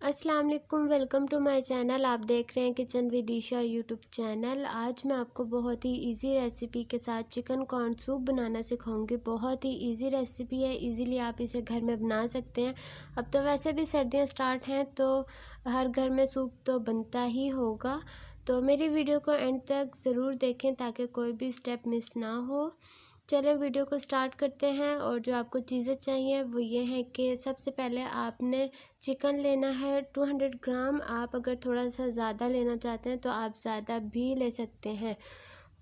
अस्सलाम वालेकुम, welcome to my channel. आप देख रहे हैं kitchen with Isha YouTube channel. आज मैं आपको बहुत ही इजी रेसिपी के साथ चिकन कॉर्न सूप बनाना सिखाऊंगी। बहुत ही इजी रेसिपी है, इजीली आप इसे घर में बना सकते हैं। अब तो वैसे भी सर्दियां स्टार्ट हैं तो हर घर में सूप तो बनता ही होगा। तो मेरी वीडियो को एंड तक ज़रूर देखें ताकि कोई भी स्टेप मिस ना हो। चलिए वीडियो को स्टार्ट करते हैं। और जो आपको चीज़ें चाहिए वो ये है कि सबसे पहले आपने चिकन लेना है 200 ग्राम। आप अगर थोड़ा सा ज़्यादा लेना चाहते हैं तो आप ज़्यादा भी ले सकते हैं।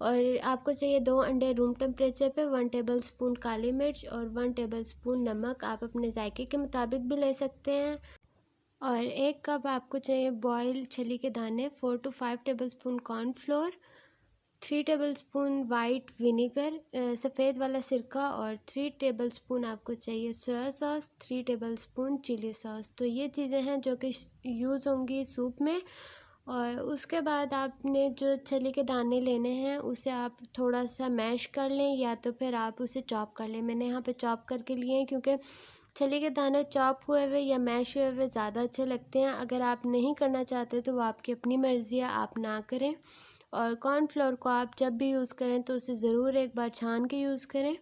और आपको चाहिए 2 अंडे रूम टेम्परेचर पे, 1 टेबल स्पून काली मिर्च और 1 टेबल स्पून नमक। आप अपने जायके के मुताबिक भी ले सकते हैं। और 1 कप आपको चाहिए बॉयल छली के दाने, 4 to 5 table spoon cornflour, 3 tablespoon white vinegar सफ़ेद वाला सिरका, और 3 टेबलस्पून आपको चाहिए soya sauce, 3 tablespoon chilli sauce. तो ये चीज़ें हैं जो कि यूज़ होंगी सूप में। और उसके बाद आपने जो छली के दाने लेने हैं उसे आप थोड़ा सा मैश कर लें या तो फिर आप उसे चॉप कर लें। मैंने यहाँ पे चॉप करके लिए हैं क्योंकि छली के दाने चॉप हुए हुए या मैश हुए हुए ज़्यादा अच्छे लगते हैं। अगर आप नहीं करना चाहते तो वो आपकी अपनी मर्ज़ी है, आप ना करें। और कॉर्नफ्लोर को आप जब भी यूज़ करें तो उसे ज़रूर एक बार छान के यूज़ करें।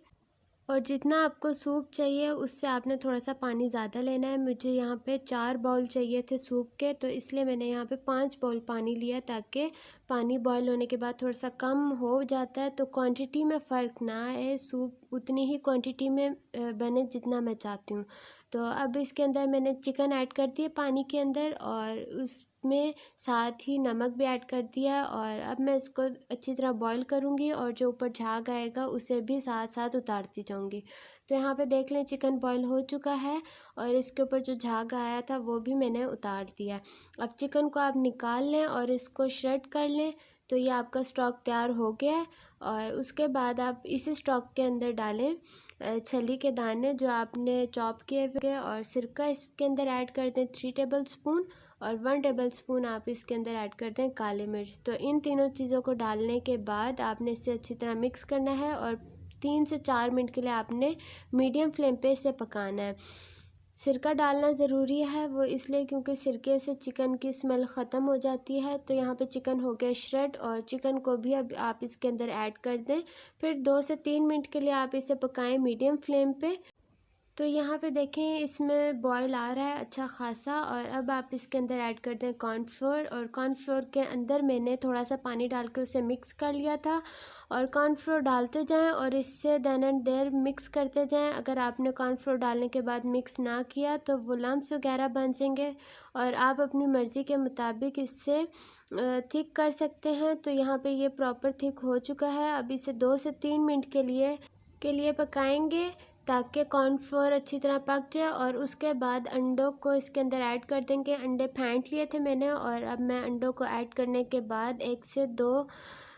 और जितना आपको सूप चाहिए उससे आपने थोड़ा सा पानी ज़्यादा लेना है। मुझे यहाँ पे 4 बाउल चाहिए थे सूप के, तो इसलिए मैंने यहाँ पे 5 बाउल पानी लिया ताकि पानी बॉयल होने के बाद थोड़ा सा कम हो जाता है तो क्वांटिटी में फ़र्क ना आए, सूप उतनी ही क्वांटिटी में बने जितना मैं चाहती हूँ। तो अब इसके अंदर मैंने चिकन ऐड कर दिया पानी के अंदर, और उसमें साथ ही नमक भी ऐड कर दिया। और अब मैं इसको अच्छी तरह बॉईल करूँगी और जो ऊपर झाग आएगा उसे भी साथ साथ उतारती जाऊँगी। तो यहाँ पे देख लें चिकन बॉईल हो चुका है और इसके ऊपर जो झाग आया था वो भी मैंने उतार दिया। अब चिकन को आप निकाल लें और इसको श्रेड कर लें। तो ये आपका स्टॉक तैयार हो गया है। और उसके बाद आप इसी स्टॉक के अंदर डालें छली के दाने जो आपने चॉप किए हुए, और सिरका इसके अंदर ऐड कर दें 3 टेबल स्पून, और 1 टेबल स्पून आप इसके अंदर ऐड कर दें काली मिर्च। तो इन तीनों चीज़ों को डालने के बाद आपने इसे अच्छी तरह मिक्स करना है और 3 से 4 मिनट के लिए आपने मीडियम फ्लेम पे इसे पकाना है। सिरका डालना ज़रूरी है, वो इसलिए क्योंकि सिरके से चिकन की स्मेल ख़त्म हो जाती है। तो यहाँ पे चिकन हो गया श्रेड, और चिकन को भी अब आप इसके अंदर ऐड कर दें। फिर 2 से 3 मिनट के लिए आप इसे पकाएं मीडियम फ्लेम पे। तो यहाँ पे देखें इसमें बॉयल आ रहा है अच्छा खासा। और अब आप इसके अंदर ऐड कर दें कॉर्नफ्लोर, और कॉर्नफ्लोर के अंदर मैंने थोड़ा सा पानी डाल के उसे मिक्स कर लिया था। और कॉर्नफ्लोर डालते जाएं और इससे देन एंड देयर मिक्स करते जाएं। अगर आपने कॉर्नफ्लोर डालने के बाद मिक्स ना किया तो वो लम्स वगैरह बन जाएंगे, और आप अपनी मर्ज़ी के मुताबिक इससे थिक कर सकते हैं। तो यहाँ पे ये प्रॉपर थिक हो चुका है। अब इसे 2 से 3 मिनट के लिए पकाएंगे ताकि कॉर्नफ्लोर अच्छी तरह पक जाए। और उसके बाद अंडों को इसके अंदर ऐड कर देंगे। अंडे फेंट लिए थे मैंने, और अब मैं अंडों को ऐड करने के बाद 1 से 2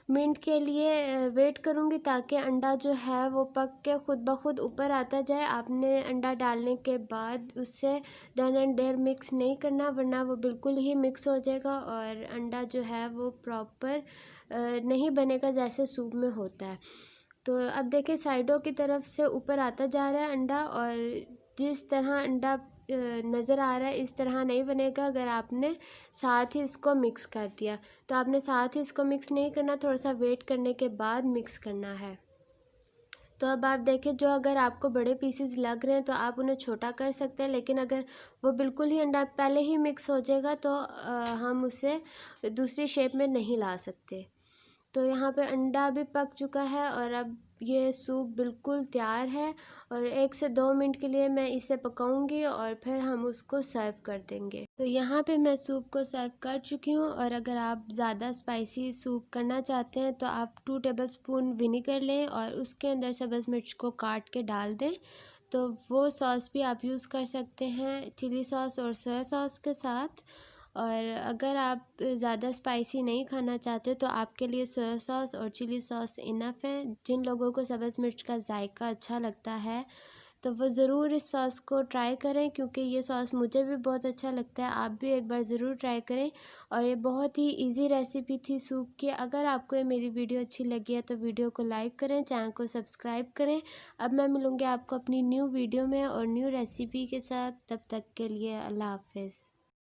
मिनट के लिए वेट करूंगी ताकि अंडा जो है वो पक के खुद ब खुद ऊपर आता जाए। आपने अंडा डालने के बाद उससे देन एंड देयर मिक्स नहीं करना, वरना वो बिल्कुल ही मिक्स हो जाएगा और अंडा जो है वो प्रॉपर नहीं बनेगा जैसे सूप में होता है। तो अब देखिए साइडों की तरफ से ऊपर आता जा रहा है अंडा, और जिस तरह अंडा नज़र आ रहा है इस तरह नहीं बनेगा अगर आपने साथ ही इसको मिक्स कर दिया। तो आपने साथ ही इसको मिक्स नहीं करना, थोड़ा सा वेट करने के बाद मिक्स करना है। तो अब आप देखें जो अगर आपको बड़े पीसेस लग रहे हैं तो आप उन्हें छोटा कर सकते हैं, लेकिन अगर वो बिल्कुल ही अंडा पहले ही मिक्स हो जाएगा तो हम उसे दूसरी शेप में नहीं ला सकते। तो यहाँ पे अंडा भी पक चुका है और अब ये सूप बिल्कुल तैयार है। और 1 से 2 मिनट के लिए मैं इसे पकाऊंगी और फिर हम उसको सर्व कर देंगे। तो यहाँ पे मैं सूप को सर्व कर चुकी हूँ। और अगर आप ज़्यादा स्पाइसी सूप करना चाहते हैं तो आप 2 टेबलस्पून विनेगर लें और उसके अंदर सब्ज़ मिर्च को काट के डाल दें। तो वो सॉस भी आप यूज़ कर सकते हैं चिली सॉस और सोया सॉस के साथ। और अगर आप ज़्यादा स्पाइसी नहीं खाना चाहते तो आपके लिए सोया सॉस और चिली सॉस इनफ है। जिन लोगों को सब्ज़ मिर्च का जायका अच्छा लगता है तो वो ज़रूर इस सॉस को ट्राई करें, क्योंकि ये सॉस मुझे भी बहुत अच्छा लगता है। आप भी एक बार ज़रूर ट्राई करें। और ये बहुत ही इजी रेसिपी थी सूप की। अगर आपको ये मेरी वीडियो अच्छी लगी है तो वीडियो को लाइक करें, चैनल को सब्सक्राइब करें। अब मैं मिलूँगी आपको अपनी न्यू वीडियो में और न्यू रेसिपी के साथ। तब तक के लिए अल्लाह हाफ़िज़।